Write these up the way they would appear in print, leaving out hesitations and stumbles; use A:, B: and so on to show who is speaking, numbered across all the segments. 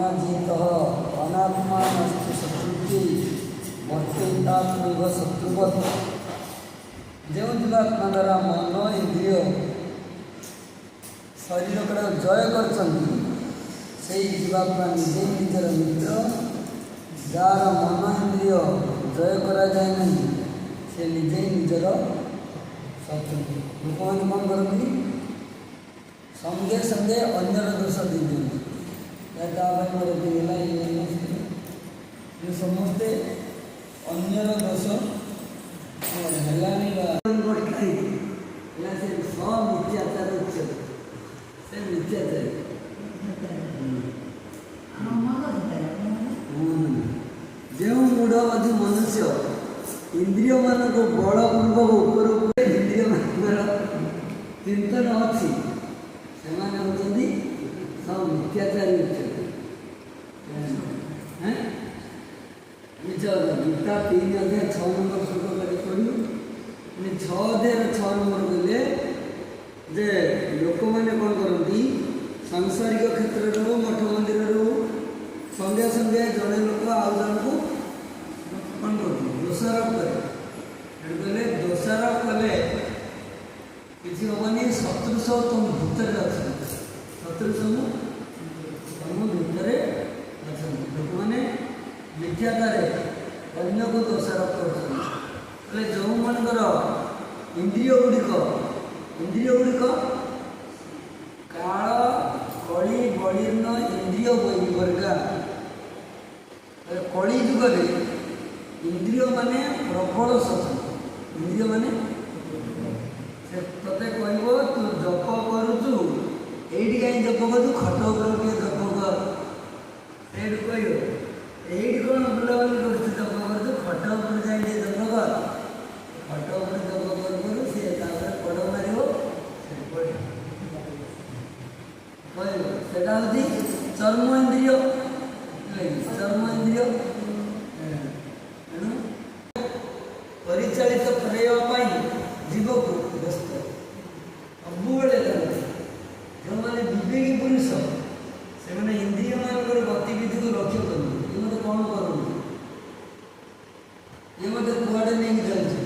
A: अनाजितः अनात्मानस्तु शत्रुति वर्तितात्मैव शत्रुवत्। जो जीवात्मा द्वारा मन इंद्रिय शरीर को जय कर जीवात्मा निजे निजर मित्र, जार मन इंद्रिय जय करा जाए नहीं से निजे निजर शत्रु। लोक मैंने कौन करती संगे संगे अन्यर दोष दे मोर ये समस्ते अन्यर दोष मिथ्याचार उच्चते से मिथ्याचार जो मूढ़वादी मनुष्य इंद्रिय मान को बड़ पूर्वक ऊपर इंद्रिय मान चिंतन अच्छी से होती सब मिथ्याचारी उच्चते। गीता 3 अध्याय 6 नंबर श्लोक पढ़ू 6 अध्याय 6 नंबर बोले जे लोक मैंने कौन करती सांसारिक क्षेत्र मठ मंदिर संगे संगे जड़े लोक आउ जन को कौन कर दोषारोप करे दोषारोप कले किसी हेनी शत्रु सब तुम भितर शत्रु सब तुम भितर अच्छा लोक मैंने मिथ्याचार अन्य को दोषारोप कर जो मनकर इंद्रिय गुड़िक काल कली बलिर्न इंद्रिय वर्गा कली जुगे इंद्रिय माने प्रबल शत्रु। इंद्रिय माने ते कह तू जप करुचु ये कहीं जप कर खट उपर जप कर कह ये कौन बुलाबुली कर जप कर खट उपर जाए जप कर खट उपर जप कर सी पड़ मार सेटा हूँ चर्म इंद्रिय चर्म इंद्रिय तेणु परिचालित कराइवाई जीव को व्यस्त सबुबले जो मैंने विवेकी पुरुष से मैंने इंद्रिय मान गतिविधि को लक्ष्य कर मत कौन कर मत कुआड़े नहीं चलते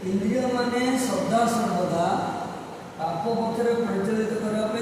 A: इंद्रिय माने सदा सर्वदा पाप पक्ष परिचालित करने